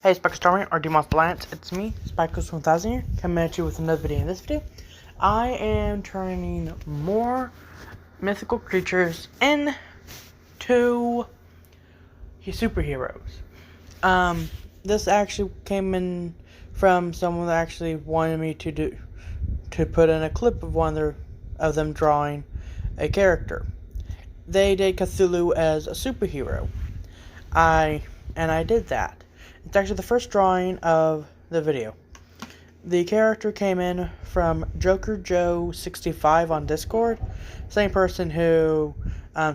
Hey Spectrostormy or Demons Plants, it's me, Spectrostormy here, coming at you with another video. In this video, I am turning more mythical creatures into superheroes. This actually came in from someone that actually wanted me to put in a clip of of them drawing a character. They did Cthulhu as a superhero. I did that. It's actually the first drawing of the video. The character came in from Joker Joe 65 on Discord, same person who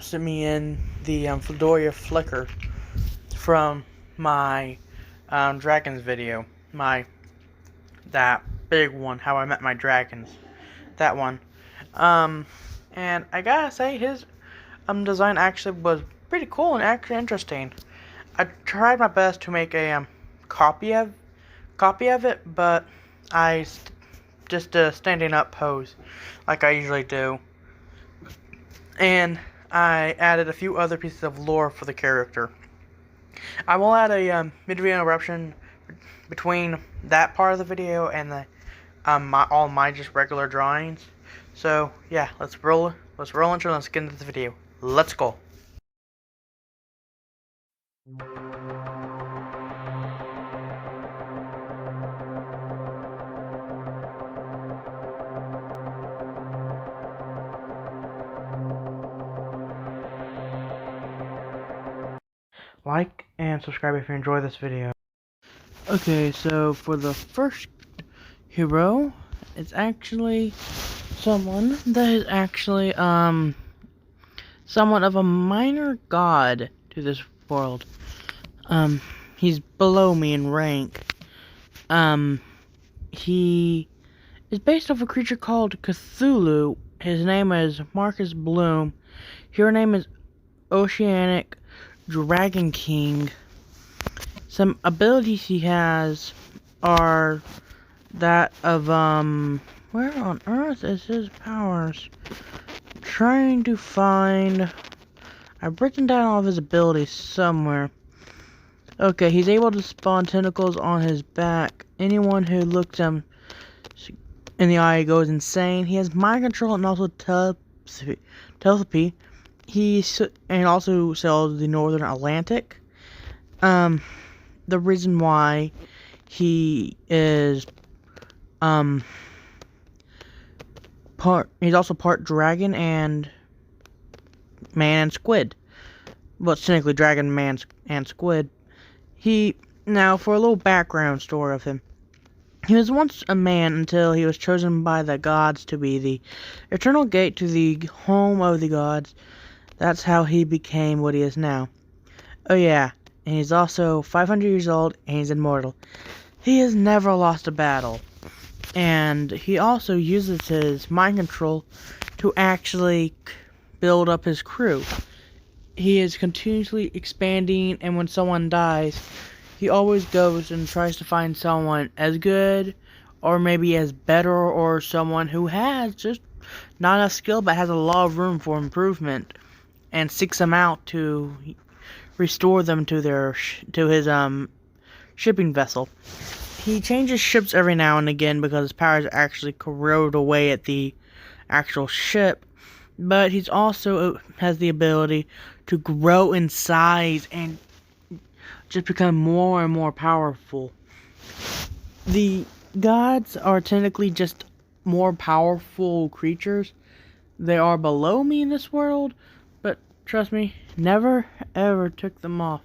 sent me in the Fedora Flicker from my dragons video, that big one, how I met my dragons, that one. And I gotta say his design actually was pretty cool and actually interesting. I tried my best to make a copy of it, but I just a standing up pose like I usually do, and I added a few other pieces of lore for the character. I will add a mid-video interruption between that part of the video and the all my just regular drawings. So yeah, let's roll into, let's get into the video. Let's go. Like and subscribe if you enjoy this video. Okay, so for the first hero, it's actually someone that is actually somewhat of a minor god to this world. He's below me in rank. He is based off a creature called Cthulhu. His name is Marcus Bloom. Her name is Oceanic Dragon King. Some abilities he has are that of where on earth is his powers? I'm trying to find. I've written down all of his abilities somewhere. Okay, he's able to spawn tentacles on his back. Anyone who looks him in the eye goes insane. He has mind control and also telepathy. And also sells the Northern Atlantic. The reason why he is he's also part dragon and man and squid. Well, it's technically dragon, man, and squid. Now for a little background story of him. He was once a man until he was chosen by the gods to be the eternal gate to the home of the gods. That's how he became what he is now. Oh yeah, and he's also 500 years old and he's immortal. He has never lost a battle. And he also uses his mind control to actually build up his crew. He is continuously expanding, and when someone dies, he always goes and tries to find someone as good, or maybe as better, or someone who has just not enough skill but has a lot of room for improvement, and seeks them out to restore them to his shipping vessel. He changes ships every now and again because his powers actually corrode away at the actual ship, but he's also has the ability to grow in size and just become more and more powerful. The gods are technically just more powerful creatures. They are below me in this world, but trust me, never ever took them off.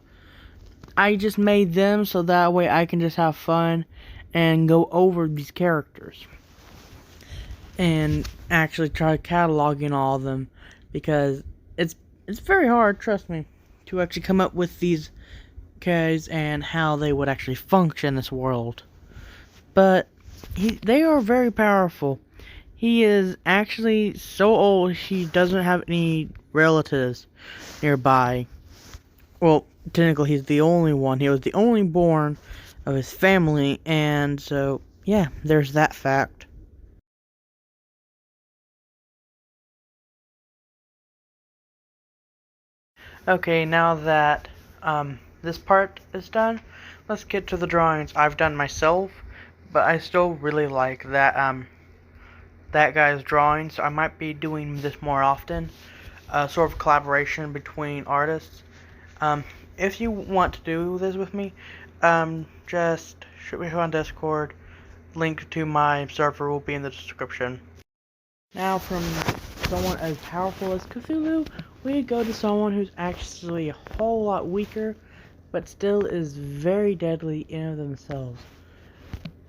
I just made them so that way I can just have fun and go over these characters and actually try cataloging all of them, because it's very hard, trust me, to actually come up with these guys and how they would actually function in this world. But they are very powerful. He is actually so old he doesn't have any relatives nearby. Well, technically he's the only one. He was the only born of his family, and so yeah, there's that fact. Okay, now that this part is done, let's get to the drawings I've done myself, but I still really like that guy's drawing, so I might be doing this more often. Sort of collaboration between artists. If you want to do this with me, just shoot me on Discord. Link to my server will be in the description. Now, from someone as powerful as Cthulhu, we go to someone who's actually a whole lot weaker, but still is very deadly in of themselves.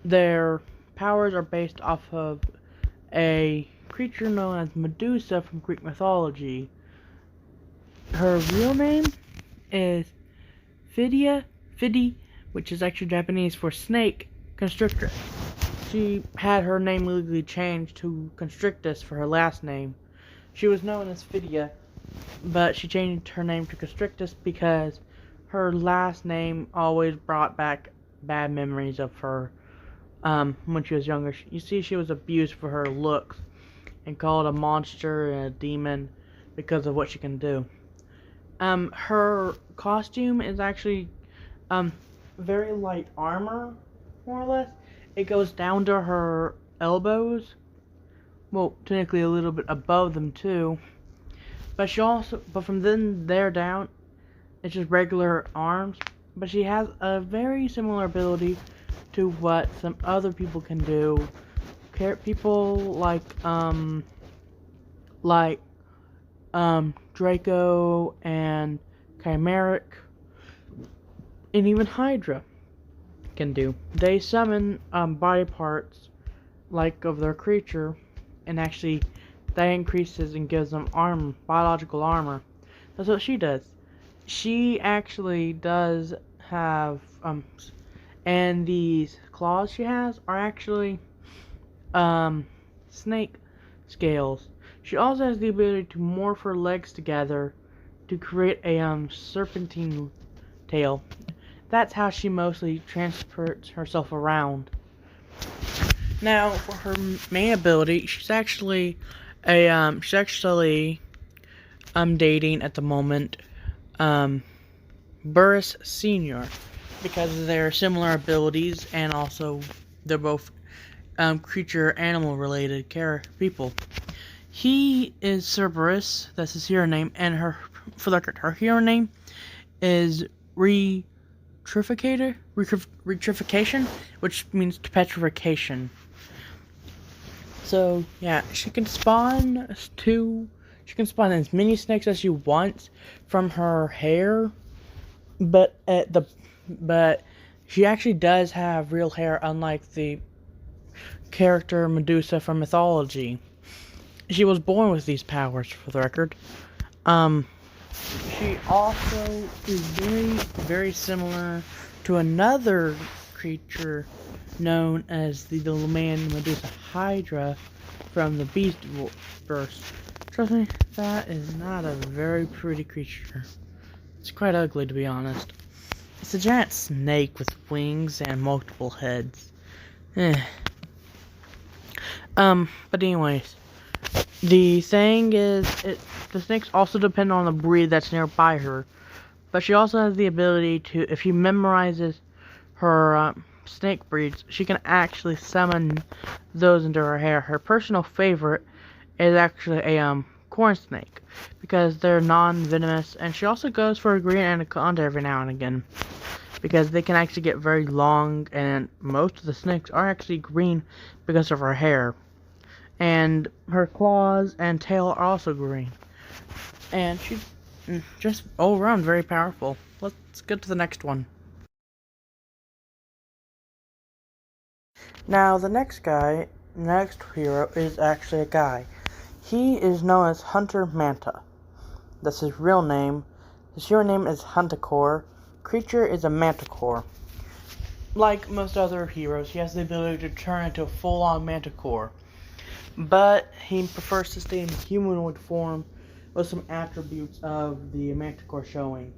Their powers are based off of a creature known as Medusa from Greek mythology. Her real name is Fidi, which is actually Japanese for snake, constrictress. She had her name legally changed to Constrictus for her last name. She was known as Fidia, but she changed her name to Constrictus because her last name always brought back bad memories of her when she was younger. You see, she was abused for her looks and called a monster and a demon because of what she can do. Her costume is actually very light armor, more or less. It goes down to her elbows. Well, technically a little bit above them too. But from then there down, it's just regular arms. But she has a very similar ability to what some other people can do. People like Draco and Chimeric, and even Hydra can do. They summon body parts like of their creature, and actually that increases and gives them biological armor. That's what she does. She actually does have and these claws she has are actually snake scales. She also has the ability to morph her legs together to create a serpentine tail. That's how she mostly transports herself around. Now, for her main ability, she's actually dating at the moment Burris Senior, because of their similar abilities, and also they're both creature animal related people. He is Cerberus, that's his hero name, and her hero name is Retrification, which means petrification. So yeah, she can spawn as many snakes as she wants from her hair, but she actually does have real hair, unlike the character Medusa from mythology. She was born with these powers, for the record. She also is very, very similar to another creature known as the man Medusa Hydra from the Beastverse. Trust me, that is not a very pretty creature. It's quite ugly, to be honest. It's a giant snake with wings and multiple heads. But anyways, the thing is, the snakes also depend on the breed that's nearby her. But she also has the ability to, if she memorizes her snake breeds, she can actually summon those into her hair. Her personal favorite is actually a corn snake, because they're non-venomous, and she also goes for a green anaconda every now and again, because they can actually get very long, and most of the snakes are actually green because of her hair. And her claws and tail are also green. And she's just all around very powerful. Let's get to the next one. Now, the next hero is actually a guy. He is known as Hunter Manta. That's his real name. His hero name is Huntacore. Creature is a manticore. Like most other heroes, he has the ability to turn into a full-on manticore. But he prefers to stay in humanoid form with some attributes of the manticore showing.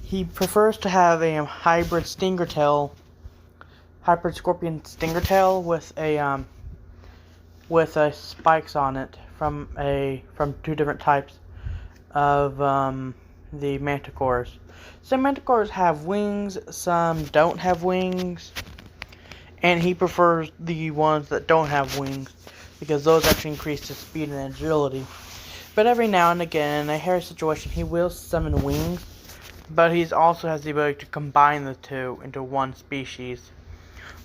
He prefers to have a hybrid scorpion stinger tail with spikes on it from two different types of the manticores. Some manticores have wings, some don't have wings, and he prefers the ones that don't have wings because those actually increase his speed and agility. But every now and again, in a hairy situation, he will summon wings, but he also has the ability to combine the two into one species,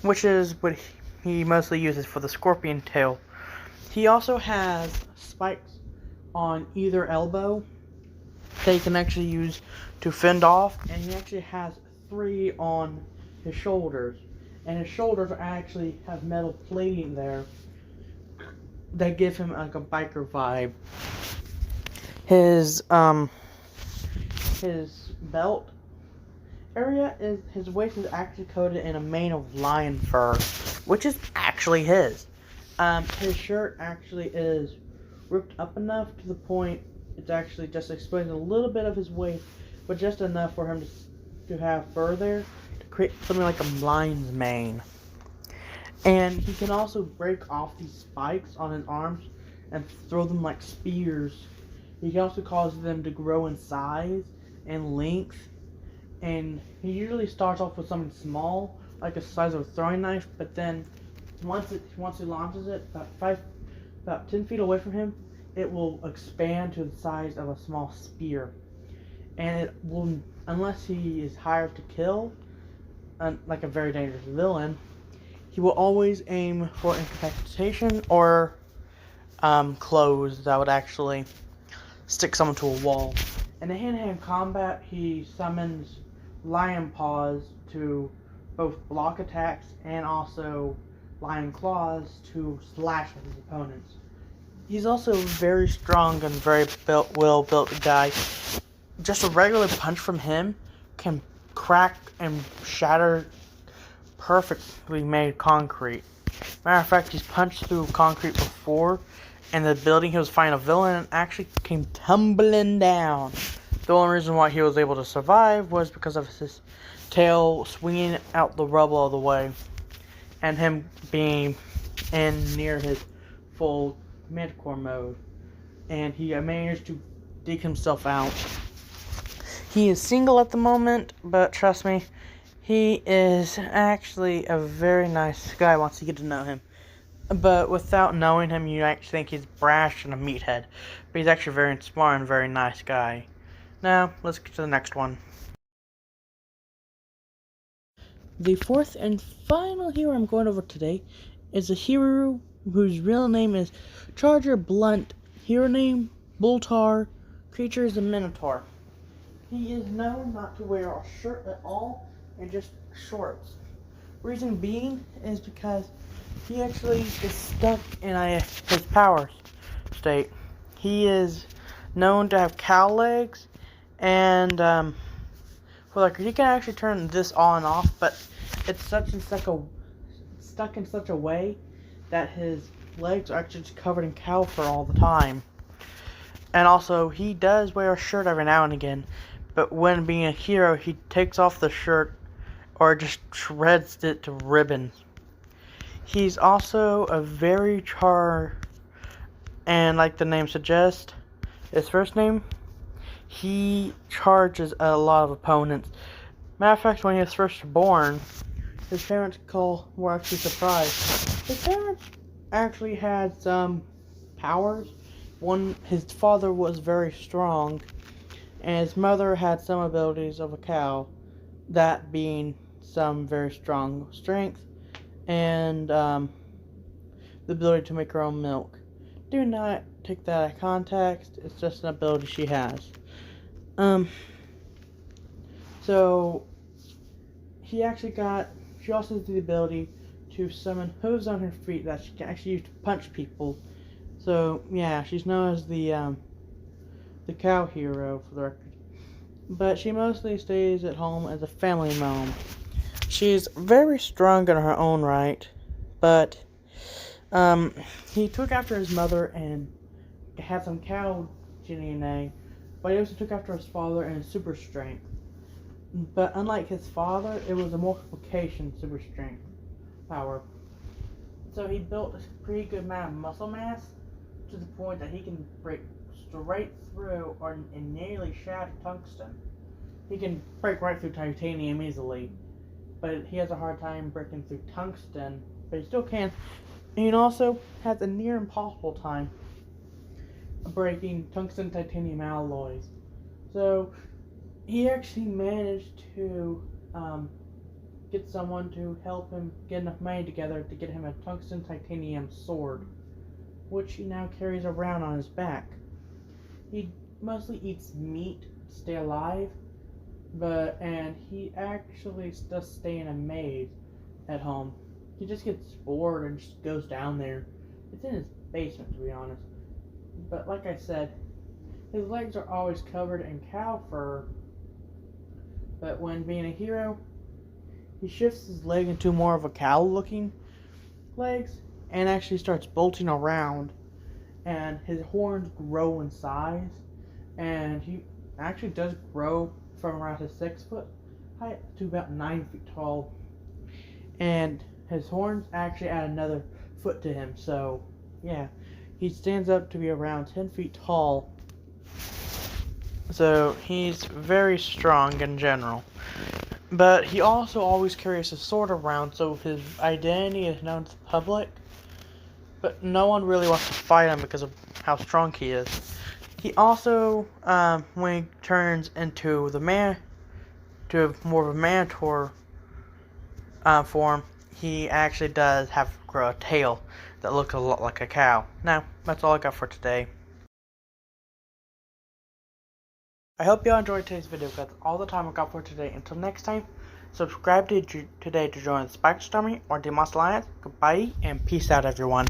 which is what he mostly uses for the scorpion tail. He also has spikes on either elbow that he can actually use to fend off, and he actually has 3 on his shoulders. And his shoulders actually have metal plating there that give him like a biker vibe. His belt area is his waist is actually coated in a mane of lion fur, which is actually his. His shirt actually is ripped up enough to the point it's actually just exposing a little bit of his waist, but just enough for him to have fur there to create something like a lion's mane. And he can also break off these spikes on his arms and throw them like spears. He can also cause them to grow in size and length. And he usually starts off with something small, like the size of a throwing knife, but then once he launches it, about 10 feet away from him, it will expand to the size of a small spear. And it will, unless he is hired to kill, like a very dangerous villain, he will always aim for incapacitation or clothes that would actually stick someone to a wall. In a hand-to-hand combat, he summons lion paws to both block attacks and also lion claws to slash at his opponents. He's also very strong and very well-built guy. Just a regular punch from him can crack and shatter perfectly made concrete. Matter of fact, he's punched through concrete before, and the building he was fighting a villain actually came tumbling down. The only reason why he was able to survive was because of his tail swinging out the rubble of the way, and him being in near his full manticore mode, and he managed to dig himself out. He is single at the moment, but trust me, he is actually a very nice guy once you get to know him. But without knowing him, you actually think he's brash and a meathead. But he's actually very smart and very nice guy. Now, let's get to the next one. The fourth and final hero I'm going over today is a hero whose real name is Charger Blunt. Hero name, Boltar. Creature is a Minotaur. He is known not to wear a shirt at all and just shorts. Reason being is because he actually is stuck in his power state. He is known to have cow legs, and he can actually turn this on and off, but it's stuck in such a way that his legs are actually just covered in cow fur all the time. And also, he does wear a shirt every now and again, but when being a hero, he takes off the shirt or just shreds it to ribbons. He's also a very and like the name suggests, his first name, he charges a lot of opponents. Matter of fact, when he was first born, his parents were actually surprised. His parents actually had some powers. His father was very strong, and his mother had some abilities of a cow, that being some very strong strength and the ability to make her own milk. Do not take that out of context. It's just an ability she has. So she also has the ability to summon hooves on her feet that she can actually use to punch people. So yeah, she's known as the cow hero for the record. But she mostly stays at home as a family mom. She's very strong in her own right, but he took after his mother and had some cow DNA, but he also took after his father and his super strength. But unlike his father, it was a multiplication super strength power. So he built a pretty good amount of muscle mass to the point that he can break straight through and nearly shatter tungsten. He can break right through titanium easily, but he has a hard time breaking through tungsten, but he still can. And he also has a near impossible time breaking tungsten titanium alloys. So he actually managed to get someone to help him get enough money together to get him a tungsten titanium sword, which he now carries around on his back. He mostly eats meat to stay alive, and he actually does stay in a maze at home. He just gets bored and just goes down there. It's in his basement, to be honest. But like I said, his legs are always covered in cow fur. But when being a hero, he shifts his leg into more of a cow-looking legs and actually starts bolting around. And his horns grow in size, and he actually does grow from around his 6 foot height to about 9 feet tall. And his horns actually add another foot to him, so yeah, he stands up to be around 10 feet tall. So he's very strong in general. But he also always carries his sword around, so his identity is known to the public. But no one really wants to fight him because of how strong he is. He also, when he turns into more of a Minotaur form, he actually does grow a tail that looks a lot like a cow. Now, that's all I got for today. I hope y'all enjoyed today's video, because that's all the time I got for today. Until next time, subscribe today to join the Spike Army or the Monster Alliance. Goodbye, and peace out, everyone.